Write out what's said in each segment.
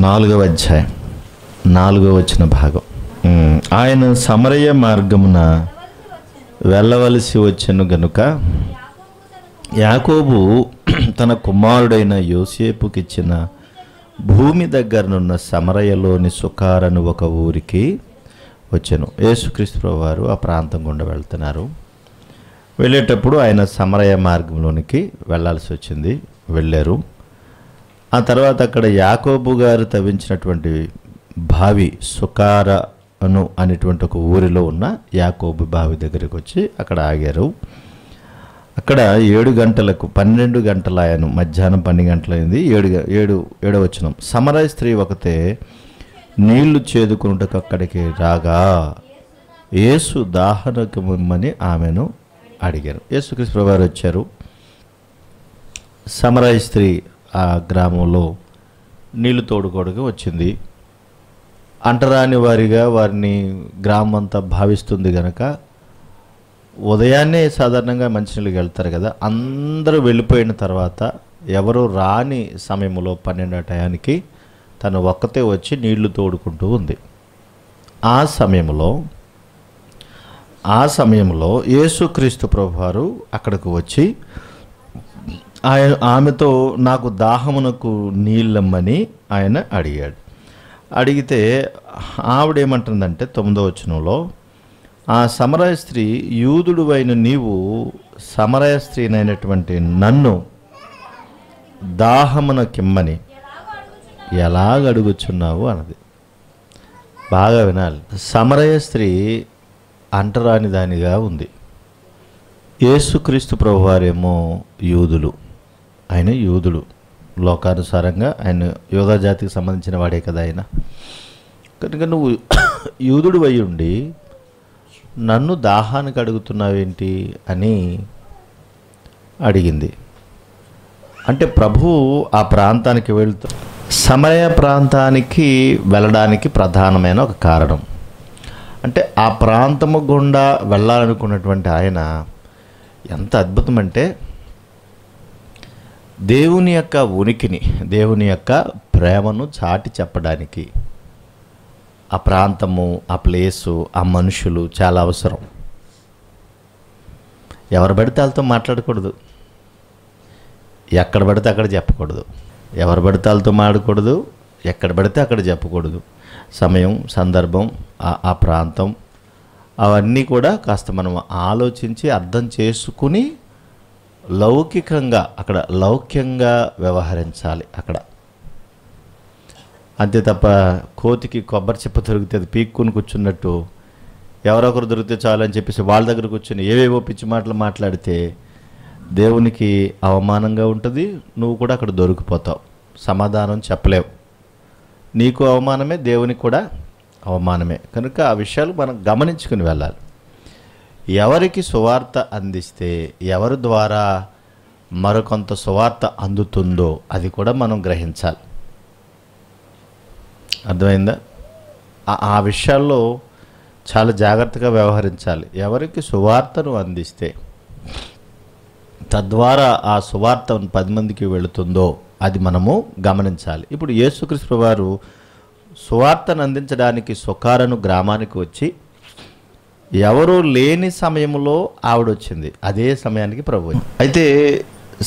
4వ అధ్యాయం 4వ వచన భాగం. ఆయన సమరయ మార్గమున వెళ్ళవలసి వచ్చెను గనుక యాకోబు తన కుమారుడైన యోసేపుకిచ్చిన భూమి దగ్గరనున్న సమరయలోని సుకారను ఒక ఊరికి వచ్చెను. యేసుక్రీస్తు వారు ఆ ప్రాంతం గుండా వెళ్తున్నారు. వెళ్ళేటప్పుడు ఆయన సమరయ మార్గంలోనికి వెళ్ళాల్సి వచ్చింది. వెళ్ళారు. ఆ తర్వాత అక్కడ యాకోబు గారు తవ్వించినటువంటి బావి సుకారను అనేటువంటి ఒక ఊరిలో ఉన్న యాకోబు బావి దగ్గరికి వచ్చి అక్కడ ఆగారు. అక్కడ 7 గంటలకు 12 గంటల ఆయన మధ్యాహ్నం 12 గంటలైంది. 7వ వచనం. సమరయ స్త్రీ ఒకతే నీళ్లు చేదుకున్నట్టుకు అక్కడికి రాగా యేసు దాహనకు మిమ్మని ఆమెను అడిగారు. యేసుక్రీస్తు వారు వచ్చారు. సమరయ స్త్రీ ఆ గ్రామంలో నీళ్లు తోడుకోవడానికి వచ్చింది. అంటరాని వారిగా వారిని గ్రామం అంతా భావిస్తుంది కనుక ఉదయాన్నే సాధారణంగా మంచినీళ్ళకి వెళ్తారు కదా. అందరూ వెళ్ళిపోయిన తర్వాత ఎవరు రాని సమయంలో 12 టయానికి తను ఒక్కతే వచ్చి నీళ్లు తోడుకుంటూ ఉంది. ఆ సమయంలో యేసుక్రీస్తు ప్రభువారు అక్కడికి వచ్చి ఆమెతో నాకు దాహమునకు నీళ్ళమ్మని ఆయన అడిగాడు. అడిగితే ఆవిడేమంటుందంటే 9వ వచనంలో, ఆ సమరయ స్త్రీ, యూదుడు అయిన నీవు సమరయ స్త్రీనైనటువంటి నన్ను దాహమునకిమ్మని ఎలాగడుగుచున్నావు అన్నది. బాగా వినాలి. సమరయ స్త్రీ అంటరాని దానిగా ఉంది. యేసుక్రీస్తు ప్రభువారేమో యూదులు. ఆయన యూదుడు, లోకానుసారంగా ఆయన యోధా జాతికి సంబంధించిన వాడే కదా ఆయన. కనుక నువ్వు యూదుడు అయి ఉండి నన్ను దాహానికి అడుగుతున్నావేంటి అని అడిగింది. అంటే ప్రభువు ఆ ప్రాంతానికి వెళ్తూ సమరయ ప్రాంతానికి వెళ్ళడానికి ప్రధానమైన ఒక కారణం. అంటే ఆ ప్రాంతము గుండా వెళ్ళాలనుకున్నటువంటి ఆయన ఎంత అద్భుతం అంటే దేవుని యొక్క ఉనికిని, దేవుని యొక్క ప్రేమను చాటి చెప్పడానికి ఆ ప్రాంతము, ఆ ప్లేసు, ఆ మనుషులు చాలా అవసరం. ఎవరు పడితే వాళ్ళతో మాట్లాడకూడదు, ఎక్కడ పడితే అక్కడ చెప్పకూడదు, ఎవరు పడితే వాళ్ళతో మాడకూడదు, ఎక్కడ పడితే అక్కడ చెప్పకూడదు. సమయం, సందర్భం, ఆ ప్రాంతం అవన్నీ కూడా కాస్త మనం ఆలోచించి అర్థం చేసుకుని అక్కడ లౌక్యంగా వ్యవహరించాలి అక్కడ. అంతే తప్ప కోతికి కొబ్బరి చెప్ప దొరికితే అది పీక్కుని కూర్చున్నట్టు ఎవరొకరు దొరికితే చాలు అని చెప్పేసి వాళ్ళ దగ్గర కూర్చొని ఏవేవో పిచ్చి మాటలు మాట్లాడితే దేవునికి అవమానంగా ఉంటుంది. నువ్వు కూడా అక్కడ దొరికిపోతావు, సమాధానం చెప్పలేవు. నీకు అవమానమే, దేవునికి కూడా అవమానమే. కనుక ఆ విషయాలు మనం గమనించుకుని వెళ్ళాలి. ఎవరికి సువార్త అందిస్తే, ఎవరి ద్వారా మరికొంత సువార్త అందుతుందో అది కూడా మనం గ్రహించాలి. అర్థమైందా? ఆ విషయాల్లో చాలా జాగ్రత్తగా వ్యవహరించాలి. ఎవరికి సువార్తను అందిస్తే తద్వారా ఆ సువార్త 10 మందికి వెళుతుందో అది మనము గమనించాలి. ఇప్పుడు యేసుక్రీస్తు వారు సువార్తను అందించడానికి సుకారను గ్రామానికి వచ్చి ఎవరూ లేని సమయంలో ఆవిడొచ్చింది. అదే సమయానికి ప్రభు. అయితే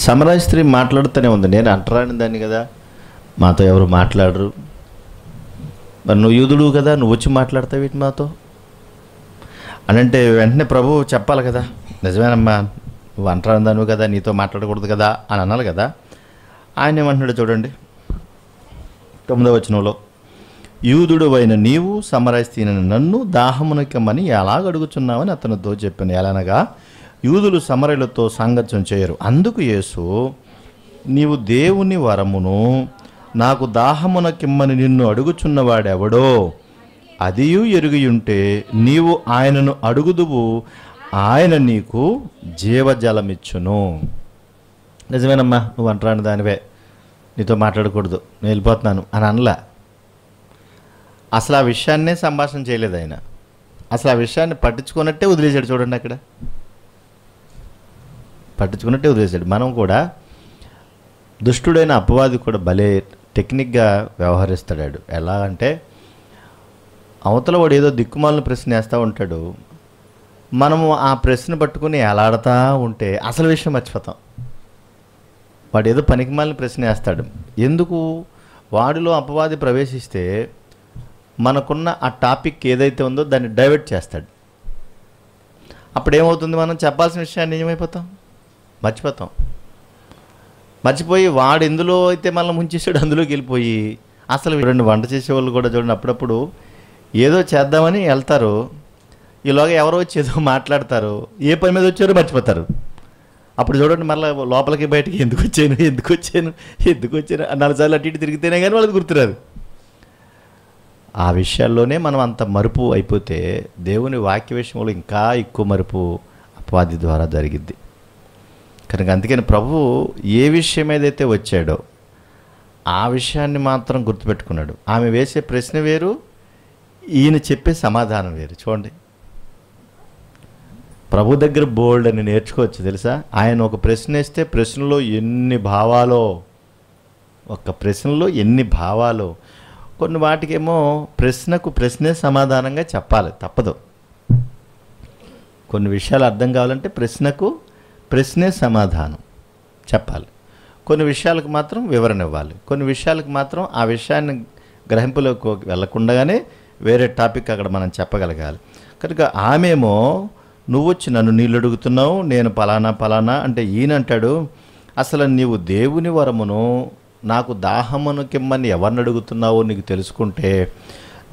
సమరయ స్త్రీ మాట్లాడుతూనే ఉంది, నేను అంటరాని దాన్ని కదా, మాతో ఎవరు మాట్లాడరు, మరి నువ్వు యూదుడు కదా, నువ్వు వచ్చి మాట్లాడతావు వీటి మాతో అని అంటే వెంటనే ప్రభు చెప్పాలి కదా, నిజమేనమ్మా నువ్వు అంటరాని దానివి కదా, నీతో మాట్లాడకూడదు కదా అని అనాలి కదా. ఆయన ఏమంటున్నాడు చూడండి 9వ వచనంలో, యూదుడు అయిన నీవు సమరయ స్త్రీనైన నన్ను దాహమునకమ్మని ఎలాగడుగుచున్నావని అతనితో చెప్పాను. ఎలానగా యూదులు సమరయులతో సాంగత్యం చేయరు. అందుకు యేసు, నీవు దేవుని వరమును నాకు దాహమునకిమ్మని నిన్ను అడుగుచున్నవాడెవడో అదియు ఎరుగియుంటే నీవు ఆయనను అడుగుదువు, ఆయన నీకు జీవజలమిచ్చును. నిజమేనమ్మా నువ్వు అంటరాని దానివే, నీతో మాట్లాడకూడదు, నేను వెళ్ళిపోతున్నాను అని అనలా. అసలు ఆ విషయాన్నే సంభాషణ చేయలేదు ఆయన. అసలు ఆ విషయాన్ని పట్టించుకున్నట్టే వదిలేశాడు. చూడండి, అక్కడ పట్టించుకున్నట్టే వదిలేశాడు. మనం కూడా దుష్టుడైన అపవాది కూడా భలే టెక్నిక్గా వ్యవహరిస్తాడు. ఎలా అంటే అవతల వాడు ఏదో దిక్కుమాలిన ప్రశ్న వేస్తూ ఉంటాడు, మనము ఆ ప్రశ్న పట్టుకుని ఎలాడుతూ ఉంటే అసలు విషయం మర్చిపోతాం. వాడు ఏదో పనికిమాలిన ప్రశ్న వేస్తాడు, ఎందుకు వాడిలో అపవాది ప్రవేశిస్తే మనకున్న ఆ టాపిక్ ఏదైతే ఉందో దాన్ని డైవర్ట్ చేస్తాడు. అప్పుడు ఏమవుతుంది, మనం చెప్పాల్సిన విషయాన్ని ఏమైపోతాం, మర్చిపోయి వాడు ఎందులో అయితే మనం ముంచేసాడు అందులోకి వెళ్ళిపోయి అసలు రెండు వంట చేసేవాళ్ళు కూడా చూడండి, అప్పుడప్పుడు ఏదో చేద్దామని వెళ్తారు, ఈలోగా ఎవరో వచ్చి ఏదో మాట్లాడతారు, ఏ పని మీద వచ్చారో మర్చిపోతారు. అప్పుడు చూడండి మళ్ళీ లోపలికి బయటికి ఎందుకు వచ్చాను 4 సార్లు అటు ఇటు తిరిగితేనే కానీ వాళ్ళకి గుర్తురాదు. ఆ విషయాల్లోనే మనం అంత మరుపు అయిపోతే దేవుని వాక్య విషయంలో ఇంకా ఎక్కువ మరుపు అపవాది ద్వారా జరిగిద్ది. కనుక అందుకని ప్రభువు ఏ విషయం ఏదైతే వచ్చాడో ఆ విషయాన్ని మాత్రం గుర్తుపెట్టుకున్నాడు. ఆమె వేసే ప్రశ్న వేరు, ఈయన చెప్పే సమాధానం వేరు. చూడండి, ప్రభు దగ్గర బోల్డ్ అని నేర్చుకోవచ్చు తెలుసా. ఆయన ఒక ప్రశ్న వేస్తే ప్రశ్నలో ఎన్ని భావాలో, కొన్ని వాటికేమో ప్రశ్నకు ప్రశ్నే సమాధానంగా చెప్పాలి, తప్పదు. కొన్ని విషయాలు అర్థం కావాలంటే ప్రశ్నకు ప్రశ్నే సమాధానం చెప్పాలి, కొన్ని విషయాలకు మాత్రం వివరణ ఇవ్వాలి, కొన్ని విషయాలకు మాత్రం ఆ విషయాన్ని గ్రహింపులోకి వెళ్ళకుండానే వేరే టాపిక్ అక్కడ మనం చెప్పగలగాలి. కనుక ఆమెమో నువ్వు వచ్చి నన్ను నీళ్ళు అడుగుతున్నావు, నేను పలానా అంటే ఈయన అంటాడు, అసలు నీవు దేవుని వరమును నాకు దాహమును కిమ్మని ఎవరిని అడుగుతున్నావో నీకు తెలుసుకుంటే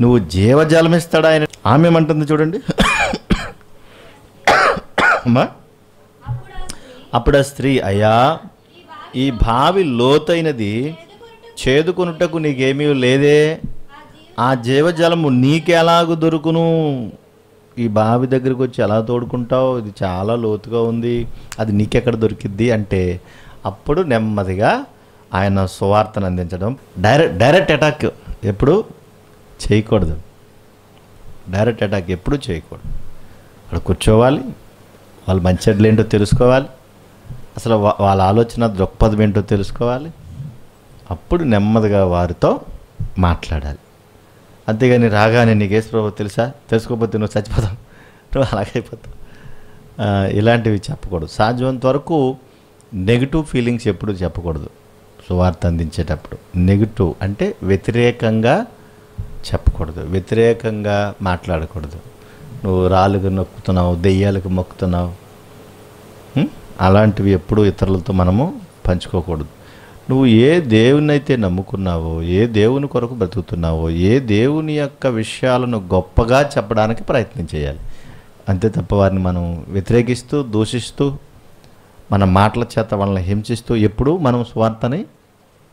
నువ్వు జీవజలం ఇస్తాడా ఆయన. ఆమె ఏమంటుంది చూడండి, అమ్మా అప్పుడు ఆ స్త్రీ, అయ్యా ఈ బావి లోతైనది, చేదుకొనుటకు నీకేమీ లేదే, ఆ జీవజలము నీకెలాగూ దొరుకును, ఈ బావి దగ్గరికి వచ్చి ఎలా తోడుకుంటావు, ఇది చాలా లోతుగా ఉంది, అది నీకెక్కడ దొరికిద్ది అంటే అప్పుడు నెమ్మదిగా ఆయన సువార్తను అందించడం. డైరెక్ట్ అటాక్ ఎప్పుడు చేయకూడదు, అక్కడ కూర్చోవాలి, వాళ్ళ మంచి చెడ్లు ఏంటో తెలుసుకోవాలి, అసలు వాళ్ళ ఆలోచన దృక్పథం ఏంటో తెలుసుకోవాలి, అప్పుడు నెమ్మదిగా వారితో మాట్లాడాలి. అంతేగాని రాగానే నీకు యేసు ప్రభువు తెలుసా, తెలుసుకోకపోతే నువ్వు చచ్చిపోతావు, నువ్వు అలాగైపోతావు, ఇలాంటివి చెప్పకూడదు. సాధ్యమైనంత వరకు నెగిటివ్ ఫీలింగ్స్ ఎప్పుడు చెప్పకూడదు. సువార్త అందించేటప్పుడు నెగిటివ్ అంటే వ్యతిరేకంగా చెప్పకూడదు, వ్యతిరేకంగా మాట్లాడకూడదు. నువ్వు రాళ్ళకు నొక్కుతున్నావు, దెయ్యాలకు మొక్కుతున్నావు, అలాంటివి ఎప్పుడు ఇతరులతో మనము పంచుకోకూడదు. నువ్వు ఏ దేవుని అయితే నమ్ముకున్నావో, ఏ దేవుని కొరకు బ్రతుకుతున్నావో, ఏ దేవుని యొక్క విషయాలను గొప్పగా చెప్పడానికి ప్రయత్నం చేయాలి. అంతే తప్ప వారిని మనం వ్యతిరేకిస్తూ, దూషిస్తూ, మన మాటల చేత వాళ్ళని హింసిస్తూ ఎప్పుడూ మనం సువార్తని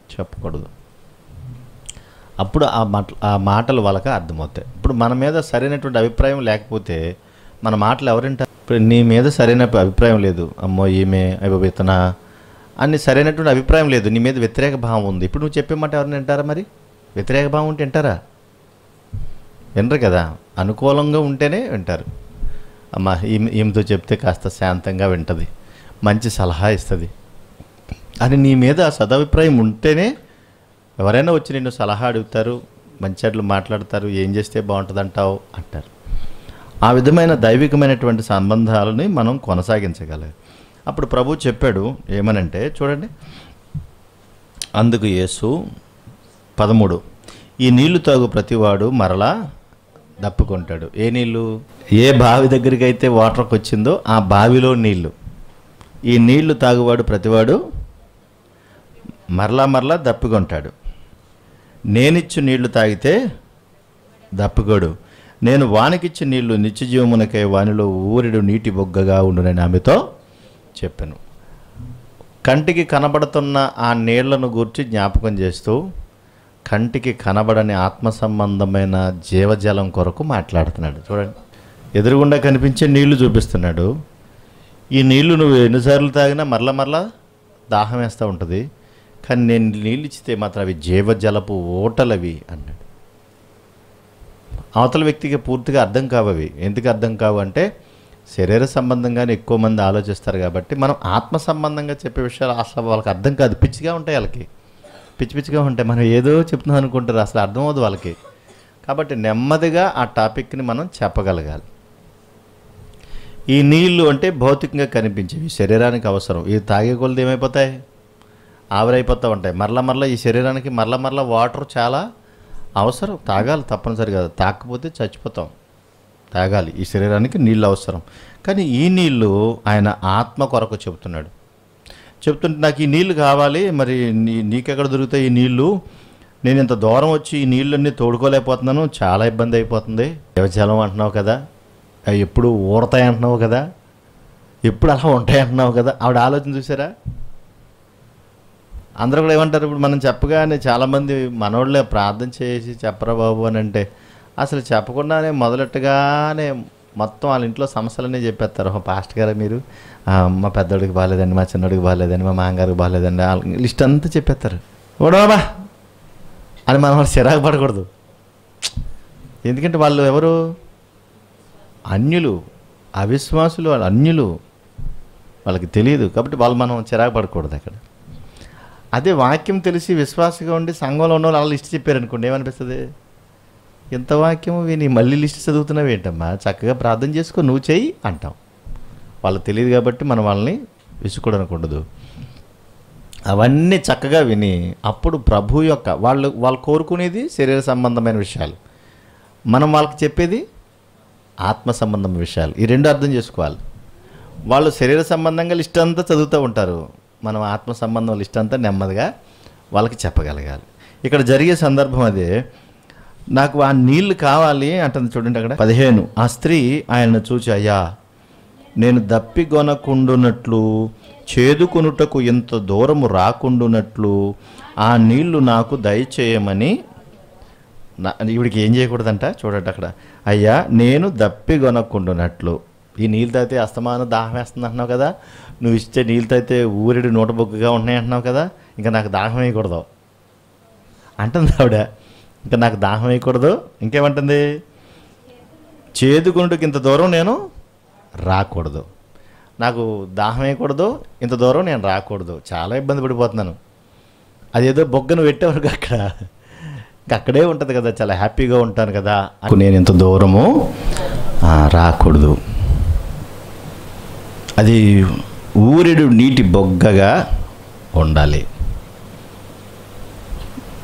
చెప్పకూడదు. అప్పుడు ఆ మాటలు వాళ్ళకి అర్థమవుతాయి. ఇప్పుడు మన మీద సరైనటువంటి అభిప్రాయం లేకపోతే మన మాటలు ఎవరింటారు? ఇప్పుడు నీ మీద సరైన అభిప్రాయం లేదు, అమ్మో ఈమె అయిపోతున్నా అని సరైనటువంటి అభిప్రాయం లేదు, నీ మీద వ్యతిరేక భావం ఉంది. ఇప్పుడు నువ్వు చెప్పే మాట ఎవరిని వింటారా? మరి వ్యతిరేక భావం ఉంటే వింటారా? వినరు కదా. అనుకూలంగా ఉంటేనే వింటారు. అమ్మ ఈమెతో చెప్తే కాస్త శాంతంగా వింటుంది, మంచి సలహా ఇస్తుంది అని నీ మీద సదభిప్రాయం ఉంటేనే ఎవరైనా వచ్చి నిన్ను సలహా అడుగుతారు, మంచి అట్లు మాట్లాడతారు, ఏం చేస్తే బాగుంటుంది అంటావు అంటారు. ఆ విధమైన దైవికమైనటువంటి సంబంధాలని మనం కొనసాగించగలగాలి. అప్పుడు ప్రభు చెప్పాడు ఏమనంటే చూడండి, అందుకు యేసు 13, ఈ నీళ్లు తాగు ప్రతివాడు మరలా దప్పుకుంటాడు. ఏ నీళ్ళు? ఏ బావి దగ్గరికి అయితే వాటర్కి వచ్చిందో ఆ బావిలో నీళ్ళు. ఈ నీళ్లు తాగువాడు ప్రతివాడు మరలా దప్పుకుంటాడు. నేనిచ్చు నీళ్లు తాగితే దప్పుకోడు, నేను వానికిచ్చి నీళ్లు నిత్యజీవమునకై వానిలో ఊరెడు నీటి బొగ్గగా ఉండునని ఆమెతో చెప్పాను. కంటికి కనబడుతున్న ఆ నీళ్లను గూర్చి జ్ఞాపకం చేస్తూ కంటికి కనబడని ఆత్మ సంబంధమైన జీవజలం కొరకు మాట్లాడుతున్నాడు. చూడండి, ఎదురుగుండా కనిపించే నీళ్లు చూపిస్తున్నాడు. ఈ నీళ్లు నువ్వు ఎన్నిసార్లు తాగినా మరలా దాహం వేస్తూ ఉంటుంది, కానీ నేను నీళ్ళు ఇచ్చితే మాత్రం అవి జీవజలపు ఓటలవి అన్నాడు. అవతల వ్యక్తికి పూర్తిగా అర్థం కావు అవి. ఎందుకు అర్థం కావు అంటే శరీర సంబంధంగానే ఎక్కువ మంది ఆలోచిస్తారు కాబట్టి. మనం ఆత్మ సంబంధంగా చెప్పే విషయాలు అసలు వాళ్ళకి అర్థం కాదు, పిచ్చిగా ఉంటాయి వాళ్ళకి. పిచ్చి పిచ్చిగా ఉంటాయి. మనం ఏదో చెప్తున్నాం అనుకుంటారు, అసలు అర్థం అవ్వదు వాళ్ళకి. కాబట్టి నెమ్మదిగా ఆ టాపిక్ని మనం చెప్పగలగాలి. ఈ నీళ్లు అంటే భౌతికంగా కనిపించేవి, శరీరానికి అవసరం. ఇవి తాగే కొలది ఏమైపోతాయి, ఆవిరైపోతూ ఉంటాయి. మరలా ఈ శరీరానికి మరలా వాటర్ చాలా అవసరం, తాగాలి తప్పనిసరిగా. తాగకపోతే చచ్చిపోతాం, తాగాలి. ఈ శరీరానికి నీళ్ళు అవసరం. కానీ ఈ నీళ్ళు ఆయన ఆత్మ కొరకు చెబుతుంటే, నాకు ఈ నీళ్ళు కావాలి, మరి నీకెక్కడ దొరుకుతాయి ఈ నీళ్ళు? నేను ఇంత దూరం వచ్చి ఈ నీళ్ళన్నీ తోడుకోలేకపోతున్నాను, చాలా ఇబ్బంది అయిపోతుంది. దేవజలం అంటున్నావు కదా, అవి ఎప్పుడు ఊరతాయి అంటున్నావు కదా, ఎప్పుడు అలా ఉంటాయి అంటున్నావు కదా. ఆవిడ ఆలోచన చూసారా? అందరూ కూడా ఏమంటారు, ఇప్పుడు మనం చెప్పగానే చాలామంది మనోళ్ళే ప్రార్థన చేసి చెప్పరా బాబు అని అంటే, అసలు చెప్పకుండానే మొదలెట్టగానే మొత్తం వాళ్ళ ఇంట్లో సమస్యలన్నీ చెప్పేస్తారు. పాస్టర్ గారు మీరు మా పెద్దోడికి బాగాలేదండి, మా చిన్నోడికి బాగాలేదండి, మా మామగారికి బాగాలేదండి, లిస్ట్ అంతా చెప్పేస్తారు. ఓడోబా అని మనం వాళ్ళు చిరాకు పడకూడదు. ఎందుకంటే వాళ్ళు ఎవరు? అన్యులు, అవిశ్వాసులు, వాళ్ళు అన్యులు, వాళ్ళకి తెలియదు. కాబట్టి వాళ్ళు మనం చిరాకు పడకూడదు అక్కడ. అదే వాక్యం తెలిసి విశ్వాసంగా ఉండి సంఘంలో ఉన్న వాళ్ళు లిస్ట్ చెప్పారనుకోండి, ఏమనిపిస్తుంది? ఎంత వాక్యము విని మళ్ళీ లిస్ట్ చదువుతున్నావు ఏంటమ్మా, చక్కగా ప్రార్థన చేసుకో, నువ్వు చెయ్యి అంటాం. వాళ్ళకి తెలియదు కాబట్టి మనం వాళ్ళని విసుకోవడానికి. అవన్నీ చక్కగా విని అప్పుడు ప్రభు యొక్క వాళ్ళు కోరుకునేది శరీర సంబంధమైన విషయాలు, మనం వాళ్ళకి చెప్పేది ఆత్మ సంబంధమైన విషయాలు. ఈ రెండు అర్థం చేసుకోవాలి. వాళ్ళు శరీర సంబంధంగా లిస్ట్ అంతా చదువుతూ ఉంటారు, మనం ఆత్మ సంబంధం లిస్ట్ అంతా నెమ్మదిగా వాళ్ళకి చెప్పగలగాలి. ఇక్కడ జరిగే సందర్భం అదే. నాకు ఆ నీళ్లు కావాలి అంటుంది చూడండి అక్కడ 15. ఆ స్త్రీ ఆయనను చూచి, అయ్యా నేను దప్పిగొనకుండునట్లు చేదుకొనుటకు ఇంత దూరము రాకుండునట్లు ఆ నీళ్లు నాకు దయచేయమని. ఈవిడికి ఏం చేయకూడదంట చూడండి అక్కడ, అయ్యా నేను దప్పిగొనకుండునట్లు. ఈ నీళ్ళు తాగితే అస్తమానం దాహం వేస్తుంది అంటున్నావు కదా, నువ్వు ఇచ్చే నీళ్ళు తాగితే ఊరిడి నూట బొగ్గుగా ఉన్నాయి అంటున్నావు కదా, ఇంకా నాకు దాహం వేయకూడదు అంటుంది ఆవిడ. ఇంకా నాకు దాహం వేయకూడదు. ఇంకేమంటుంది? చేదుకొనుటకు ఇంత దూరం నేను రాకూడదు, నాకు దాహం వేయకూడదు, ఇంత దూరం నేను రాకూడదు, చాలా ఇబ్బంది పడిపోతున్నాను. అదేదో బొగ్గను పెట్టేవరకు అక్కడే ఉంటుంది కదా, చాలా హ్యాపీగా ఉంటాను కదా, నేను ఇంత దూరము రాకూడదు. అది ఊరిడు నీటి బొగ్గగా ఉండాలి.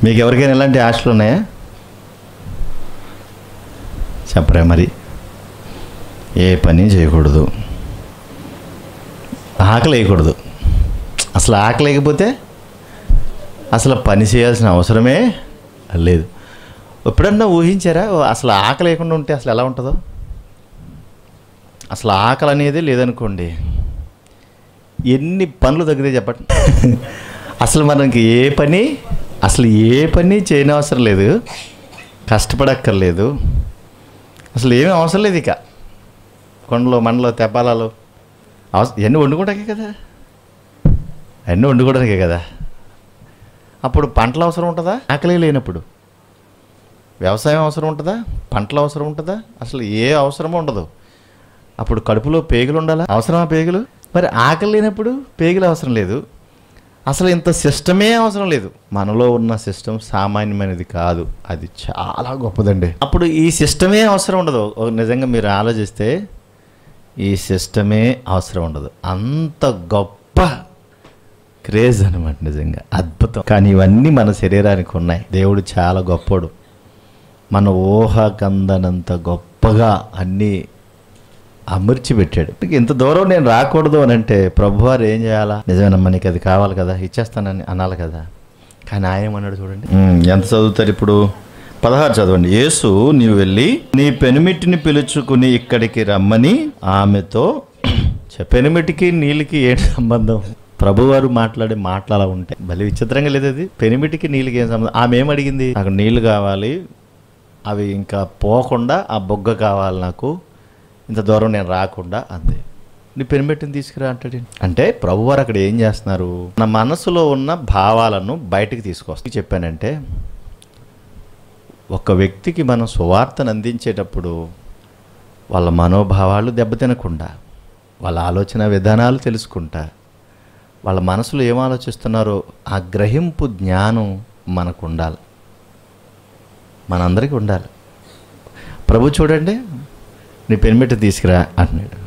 మీకు ఎవరికైనా ఎలాంటి ఆశలు ఉన్నాయా? చెప్పరే మరి. ఏ పని చేయకూడదు, ఆకలి వేయకూడదు. అసలు ఆకలి వేయకపోతే అసలు పని చేయాల్సిన అవసరమే లేదు. ఎప్పుడన్నా ఊహించారా అసలు ఆకలి లేకుండా ఉంటే అసలు ఎలా ఉంటుందో? అసలు ఆకలి అనేది లేదనుకోండి, ఎన్ని పనులు తగ్గితే చెప్పండి. అసలు మనకి ఏ పని చేయని అవసరం లేదు, కష్టపడక్కర్లేదు, అసలు ఏమీ అవసరం లేదు. ఇక కొండలో మండలో తెప్పాలలో ఇవన్నీ వండుకోవడానికే కదా, అన్నీ వండుకోవడానికే కదా. అప్పుడు పంటలు అవసరం ఉంటుందా? ఆకలి లేనప్పుడు వ్యవసాయం అవసరం ఉంటుందా? పంటలు అవసరం ఉంటుందా? అసలు ఏ అవసరమో ఉండదు. అప్పుడు కడుపులో పేగులు ఉండాలా? అవసరమా పేగులు? మరి ఆకలి లేనప్పుడు పేగులు అవసరం లేదు. అసలు ఇంత సిస్టమే అవసరం లేదు. మనలో ఉన్న సిస్టమ్ సామాన్యమైనది కాదు, అది చాలా గొప్పదండి. అప్పుడు ఈ సిస్టమే అవసరం ఉండదు. నిజంగా మీరు ఆలోచిస్తే ఈ సిస్టమే అవసరం ఉండదు. అంత గొప్ప క్రేజ్ అనమాట, నిజంగా అద్భుతం. కానీ ఇవన్నీ మన శరీరానికి ఉన్నాయి. దేవుడు చాలా గొప్పోడు, మన ఊహకందనంత గొప్పగా అన్నీ అమర్చి పెట్టాడు. ఇంత దూరం నేను రాకూడదు అని అంటే ప్రభువారు ఏం చేయాలా? నిజమేనమ్మా, నీకు అది కావాలి కదా, ఇచ్చేస్తానని అనాలి కదా. కానీ ఆయన ఏమన్నాడు చూడండి. ఎంత చదువుతారు ఇప్పుడు? 16 చదవండి. యేసు నీవు వెళ్ళి నీ పెనిమిటిని పిలుచుకుని ఇక్కడికి రమ్మని ఆమెతో. పెనిమిటికి నీళ్ళకి ఏంటి సంబంధం? ప్రభువారు మాట్లాడే మాటలు అలా ఉంటాయి, భలే విచిత్రంగా లేదు అది. పెనిమిటికి నీళ్ళకి ఏం సంబంధం? ఆమె ఏమడిగింది? నాకు నీళ్ళు కావాలి, అవి ఇంకా పోకుండా ఆ బొగ్గ కావాలి నాకు, ఇంత దూరం నేను రాకుండా, అంతే. నీ పెనిమిటిని తీసుకురా అంటాడు. అంటే ప్రభువారు అక్కడ ఏం చేస్తున్నారు? మన మనసులో ఉన్న భావాలను బయటికి తీసుకొస్తా చెప్పానంటే, ఒక వ్యక్తికి మనం సువార్తను అందించేటప్పుడు వాళ్ళ మనోభావాలు దెబ్బతినకుండా, వాళ్ళ ఆలోచన విధానాలు తెలుసుకుంటా, వాళ్ళ మనసులో ఏం ఆలోచిస్తున్నారో ఆ గ్రహింపు జ్ఞానం మనకు ఉండాలి, మనందరికీ ఉండాలి. ప్రభు చూడండి, నీ పెనిమిటి తీసుకురా అంటున్నాడు.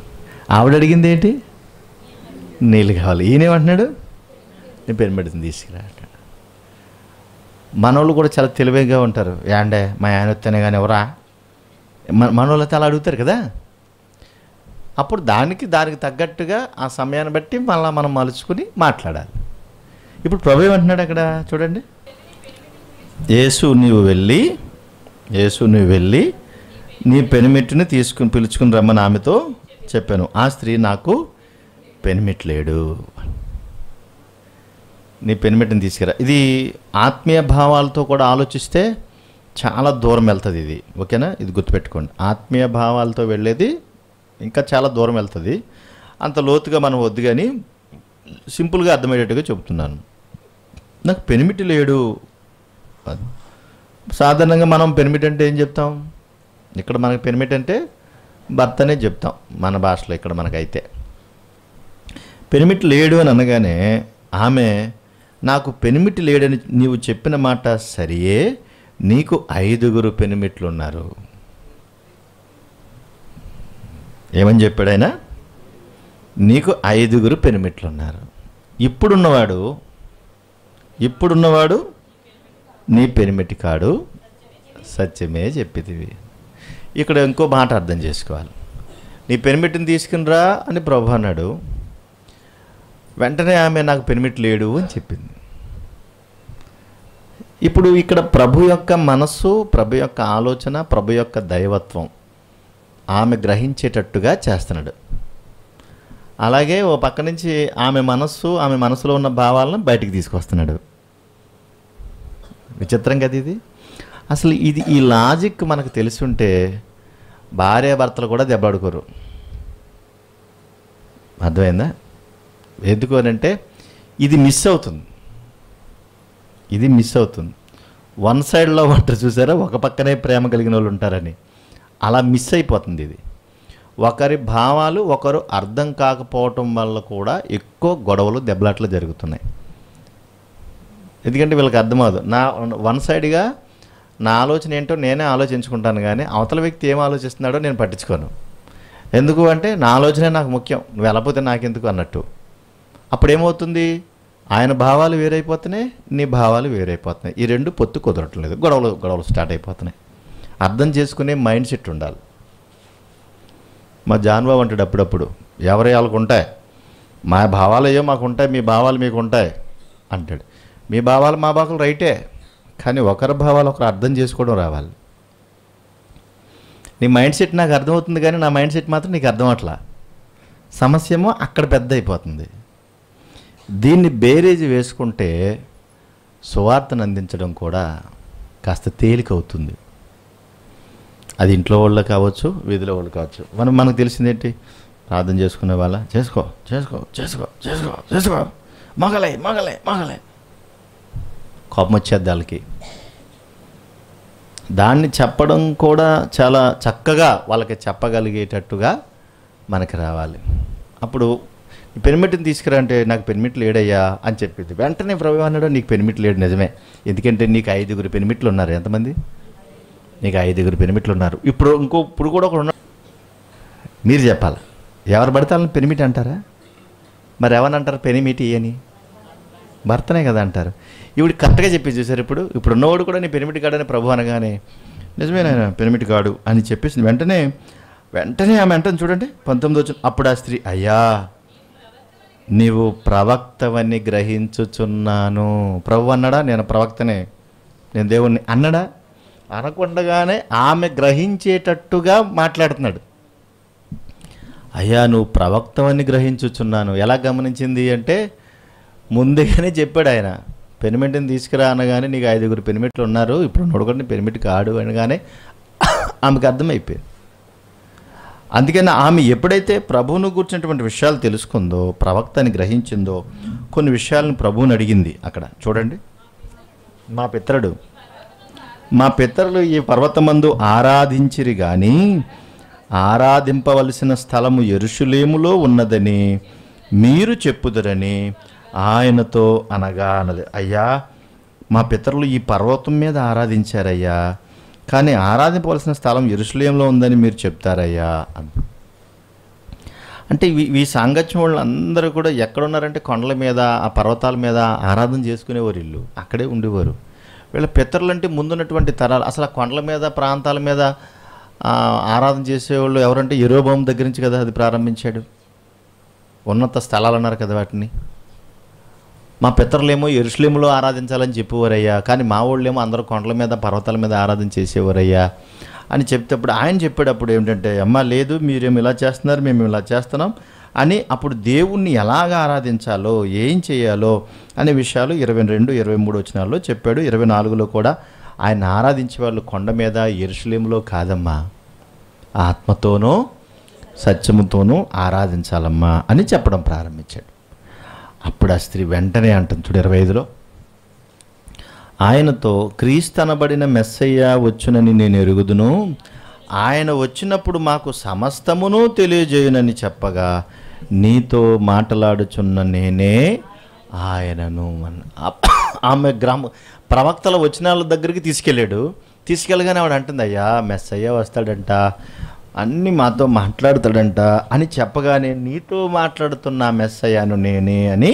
ఆవిడ అడిగింది ఏంటి? నీళ్ళు కావాలి. ఈయనేమంటున్నాడు? నీ పెనిమిటిని తీసుకురా అంటాడు. మనోళ్ళు కూడా చాలా తెలివిగా ఉంటారు. యాండే మా ఆయన వస్తేనే కానీ ఎవరా, మనోళ్ళు అయితే అలా అడుగుతారు కదా. అప్పుడు దానికి తగ్గట్టుగా ఆ సమయాన్ని బట్టి మళ్ళీ మనం మలుచుకుని మాట్లాడాలి. ఇప్పుడు ప్రభు ఏమంటున్నాడు అక్కడ చూడండి, యేసు నువ్వు వెళ్ళి నీ పెనిమిట్టుని పిలుచుకుని రమ్మని ఆమెతో చెప్పాను. ఆ స్త్రీ నాకు పెనిమిట్ లేడు, నీ పెనిమిటిని తీసుకురా. ఇది ఆత్మీయ భావాలతో కూడా ఆలోచిస్తే చాలా దూరం వెళ్తుంది ఇది, ఓకేనా? ఇది గుర్తుపెట్టుకోండి. ఆత్మీయ భావాలతో వెళ్ళేది ఇంకా చాలా దూరం వెళ్తుంది. అంత లోతుగా మనం వద్దు, కానీ సింపుల్గా అర్థమయ్యేట్టుగా చెబుతున్నాను. నాకు పెనిమిటి లేడు. సాధారణంగా మనం పెనిమిటి అంటే ఏం చెప్తాం? ఇక్కడ మనకు పెనిమిటి అంటే భర్తనే చెప్తాం మన భాషలో. ఇక్కడ మనకైతే పెనిమిటి లేడు అని అనగానే ఆమె, నాకు పెనిమిటి లేడని నీవు చెప్పిన మాట సరియే, నీకు 5 పెనిమిట్లు ఉన్నారు. ఏమని చెప్పాడు ఆయన? నీకు 5 పెనిమిట్లు ఉన్నారు. ఇప్పుడున్నవాడు నీ పెనిమిటి కాడు, సత్యమే చెప్పితివి. ఇక్కడ ఇంకో మాట అర్థం చేసుకోవాలి. నీ పెనిమిటిని తీసుకునిరా అని ప్రభు అన్నాడు. వెంటనే ఆమె నాకు పెనిమిటి లేడు అని చెప్పింది. ఇప్పుడు ఇక్కడ ప్రభు యొక్క మనస్సు, ప్రభు యొక్క ఆలోచన, ప్రభు యొక్క దైవత్వం ఆమె గ్రహించేటట్టుగా చేస్తున్నాడు. అలాగే ఓ పక్క నుంచి ఆమె మనసులో ఉన్న భావాలను బయటికి తీసుకొస్తున్నాడు. విచిత్రం కదా ఇది. అసలు ఈ లాజిక్ మనకు తెలిసి ఉంటే భార్యాభర్తలు కూడా దెబ్బలాడుకోరు. అర్థమైందా? ఎందుకు అని అంటే ఇది మిస్ అవుతుంది. వన్ సైడ్లో ఉంటారు చూసారా, ఒక పక్కనే ప్రేమ కలిగిన వాళ్ళు ఉంటారని, అలా మిస్ అయిపోతుంది ఇది. ఒకరి భావాలు ఒకరు అర్థం కాకపోవటం వల్ల కూడా ఎక్కువ గొడవలు, దెబ్బలాట్లు జరుగుతున్నాయి. ఎందుకంటే వీళ్ళకి అర్థమవుతుంది. వన్ సైడ్గా నా ఆలోచన ఏంటో నేనే ఆలోచించుకుంటాను, కానీ అవతల వ్యక్తి ఏం ఆలోచిస్తున్నాడో నేను పట్టించుకోను. ఎందుకు అంటే నా ఆలోచనే నాకు ముఖ్యం, నువ్వు వెళ్ళకపోతే నాకెందుకు అన్నట్టు. అప్పుడు ఏమవుతుంది? ఆయన భావాలు వేరైపోతున్నాయి, నీ భావాలు వేరైపోతున్నాయి. ఈ రెండు పొత్తు కుదరట్లేదు, గొడవలు స్టార్ట్ అయిపోతున్నాయి. అర్థం చేసుకునే మైండ్ సెట్ ఉండాలి. మా జాన్బాబు అంటాడు అప్పుడప్పుడు, ఎవరి వాళ్ళకు ఉంటాయి, మా భావాలు అయ్యో మాకు ఉంటాయి, మీ భావాలు మీకు ఉంటాయి అంటాడు. మీ భావాలు మా భావాలు రైటే, కానీ ఒకరి భావాలు ఒకరు అర్థం చేసుకోవడం రావాలి. నీ మైండ్ సెట్ నాకు అర్థమవుతుంది, కానీ నా మైండ్ సెట్ మాత్రం నీకు అర్థం అట్లా. సమస్య ఏమో అక్కడ పెద్ద అయిపోతుంది. దీన్ని బేరేజ్ వేసుకుంటే సువార్తను అందించడం కూడా కాస్త తేలికవుతుంది. అది ఇంట్లో వాళ్ళు కావచ్చు, వీధిలో వాళ్ళు కావచ్చు. మనకు తెలిసిందేంటి? ప్రార్థన చేసుకునే వాళ్ళ చేసుకో మగలే కోపం వచ్చేది వాళ్ళకి. దాన్ని చెప్పడం కూడా చాలా చక్కగా వాళ్ళకి చెప్పగలిగేటట్టుగా మనకి రావాలి. అప్పుడు పెనిమిటిని తీసుకురా అంటే నాకు పెనిమిట్ లేడయ్యా అని చెప్పింది. వెంటనే ప్రభు అన్నాడు, నీకు పెనిమిట్ లేడు. నిజమే, ఎందుకంటే నీకు 5 పెనిమిట్లు ఉన్నారు. ఎంతమంది? నీకు 5 పెనిమిట్లు ఉన్నారు. ఇప్పుడు కూడా ఒకడు ఉన్నాడు. మీరు చెప్పాలి, ఎవరు పడితే వాళ్ళని పెనిమిటి అంటారా? మరి ఎవరిని అంటారు పెనిమిటి అని? భర్తనే కదా అంటారు. ఇప్పుడు కరెక్ట్గా చెప్పి చూసారు. ఇప్పుడు ఉన్నవాడు కూడా నీ పెనిమిటి కాడని ప్రభు అనగానే, నిజమేనా పెనిమిటి కాడు అని చెప్పేసింది. వెంటనే ఆమె అంటుంది చూడండి 19. అప్పుడు ఆ స్త్రీ, అయ్యా నీవు ప్రవక్తవని గ్రహించుచున్నాను. ప్రభు అన్నాడా నేను ప్రవక్తనే, నేను దేవుణ్ణి అన్నాడా? అనకుండగానే ఆమె గ్రహించేటట్టుగా మాట్లాడుతున్నాడు. అయ్యా నువ్వు ప్రవక్తవని గ్రహించుచున్నాను. ఎలా గమనించింది అంటే ముందుగానే చెప్పాడు ఆయన, పెనిమిటిని తీసుకురా అనగానే నీకు 5 పెనిమిట్లు ఉన్నారు, ఇప్పుడు నోడుకొని పెనిమిటి కాడు అనగానే ఆమెకు అర్థమైపోయింది. అందుకని ఆమె ఎప్పుడైతే ప్రభువును కూర్చున్నటువంటి విషయాలు తెలుసుకుందో, ప్రవక్తని గ్రహించిందో, కొన్ని విషయాలను ప్రభువుని అడిగింది. అక్కడ చూడండి, మా పితరులు ఈ పర్వతమందు ఆరాధించిరి గాని ఆరాధింపవలసిన స్థలము యెరూషలేములో ఉన్నదని మీరు చెప్పుదురని ఆయనతో అనగా అన్నది, అయ్యా మా పితరులు ఈ పర్వతం మీద ఆరాధించారయ్యా, కానీ ఆరాధించవలసిన స్థలం యెరూషలేములో ఉందని మీరు చెప్తారయ్యా అని. అంటే ఈ సాంగత్యం వాళ్ళు అందరూ కూడా ఎక్కడున్నారంటే కొండల మీద, ఆ పర్వతాల మీద ఆరాధన చేసుకునేవారు, ఇల్లు అక్కడే ఉండేవారు. వీళ్ళ పితరులు అంటే ముందున్నటువంటి తరాలు అసలు ఆ కొండల మీద ప్రాంతాల మీద ఆరాధన చేసేవాళ్ళు ఎవరంటే యెరోబోము దగ్గర నుంచి కదా అది ప్రారంభించాడు. ఉన్నత స్థలాలు అన్నారు కదా వాటిని. మా పితరులేమో యెరూషలేములో ఆరాధించాలని చెప్పేవారయ్యా, కానీ మా వాళ్ళేమో అందరూ కొండల మీద పర్వతాల మీద ఆరాధన చేసేవారయ్యా అని చెప్తేప్పుడు ఆయన చెప్పేటప్పుడు ఏమిటంటే, అమ్మ లేదు మీరేమి ఇలా చేస్తున్నారు, మేము ఇలా చేస్తున్నాం అని అప్పుడు దేవుణ్ణి ఎలాగ ఆరాధించాలో ఏం చేయాలో అనే విషయాలు 22, 23 వచనాల్లో చెప్పాడు. 24లో కూడా ఆయన ఆరాధించే వాళ్ళు కొండ మీద యెరూషలేములో కాదమ్మా, ఆత్మతోనూ సత్యముతోనూ ఆరాధించాలమ్మా అని చెప్పడం ప్రారంభించాడు. అప్పుడు ఆ స్త్రీ వెంటనే అంటుంది చూడు 25లో, ఆయనతో క్రీస్తనబడిన మెస్సయ్య వచ్చునని నేను ఎరుగుదును, ఆయన వచ్చినప్పుడు మాకు సమస్తమును తెలియజేయునని చెప్పగా నీతో మాట్లాడుచున్న నేనే ఆయనను ఆమె ప్రవక్తల వచనాల దగ్గరికి తీసుకెళ్ళగానే ఆవిడ అంటుంది, అయ్యా మెస్సయ్య వస్తాడంట, అన్నీ మాతో మాట్లాడతాడంట అని చెప్పగానే నీతో మాట్లాడుతున్న మెస్సయ్యను నేనే అని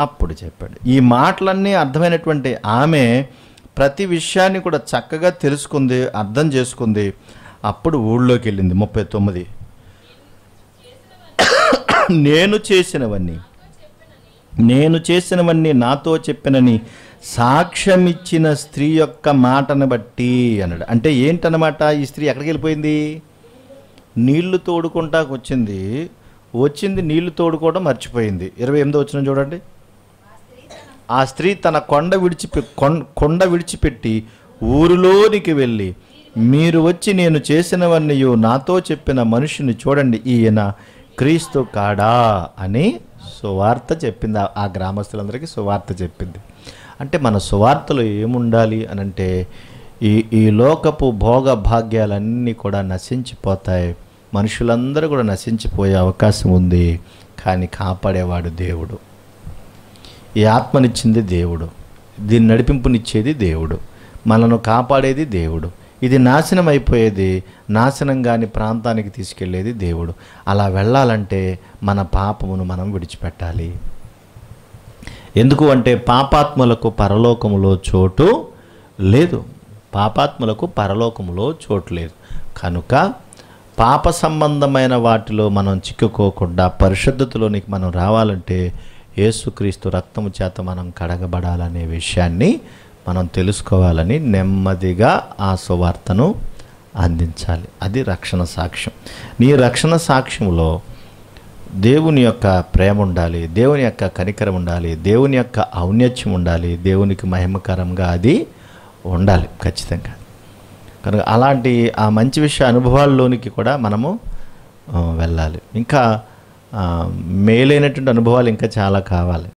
అప్పుడు చెప్పాడు. ఈ మాటలన్నీ అర్థమైనటువంటి ఆమె ప్రతి విషయాన్ని కూడా చక్కగా తెలుసుకుంది, అర్థం చేసుకుంది. అప్పుడు ఊళ్ళోకి వెళ్ళింది. 39 నేను చేసినవన్నీ నాతో చెప్పినని సాక్ష్యమిచ్చిన స్త్రీ యొక్క మాటను బట్టి అన్నాడు. అంటే ఏంటన్నమాట, ఈ స్త్రీ ఎక్కడికి వెళ్ళిపోయింది? నీళ్లు తోడుకుంటాకు వచ్చింది నీళ్లు తోడుకోవడం మర్చిపోయింది. 28వ వచనం చూడండి. ఆ స్త్రీ తన కొండ విడిచిపెట్టి ఊరిలోనికి వెళ్ళి, మీరు వచ్చి నేను చేసినవన్నీ నాతో చెప్పిన మనుషుని చూడండి, ఈయన క్రీస్తు కాడా అని సువార్త చెప్పింది. ఆ గ్రామస్తులందరికీ సువార్త చెప్పింది. అంటే మన సువార్తలో ఏముండాలి అనంటే, ఈ లోకపు భోగ భాగ్యాలన్నీ కూడా నశించిపోతాయి, మనుషులందరూ కూడా నశించిపోయే అవకాశం ఉంది. కానీ కాపాడేవాడు దేవుడు, ఈ ఆత్మనిచ్చింది దేవుడు, దీన్ని నడిపింపునిచ్చేది దేవుడు, మనను కాపాడేది దేవుడు. ఇది నాశనం అయిపోయేది, నాశనం కాని ప్రాంతానికి తీసుకెళ్లేది దేవుడు. అలా వెళ్ళాలంటే మన పాపమును మనం విడిచిపెట్టాలి. ఎందుకు అంటే పాపాత్ములకు పరలోకములో చోటు లేదు, పాపాత్ములకు పరలోకములో చోటు లేదు. కనుక పాప సంబంధమైన వాటిలో మనం చిక్కుకోకుండా పరిశుద్ధతలోనికి మనం రావాలంటే యేసుక్రీస్తు రక్తము చేత మనం కడగబడాలనే విషయాన్ని మనం తెలుసుకోవాలని నెమ్మదిగా ఆ సువార్తను అందించాలి. అది రక్షణ సాక్ష్యం. నీ రక్షణ సాక్ష్యంలో దేవుని యొక్క ప్రేమ ఉండాలి, దేవుని యొక్క కనికరం ఉండాలి, దేవుని యొక్క ఔన్నత్యం ఉండాలి, దేవునికి మహిమకరంగా అది ఉండాలి ఖచ్చితంగా. కనుక అలాంటి ఆ మంచి విషయ అనుభవాల్లోనికి కూడా మనము వెళ్ళాలి. ఇంకా మేలైనటువంటి అనుభవాలు ఇంకా చాలా కావాలి.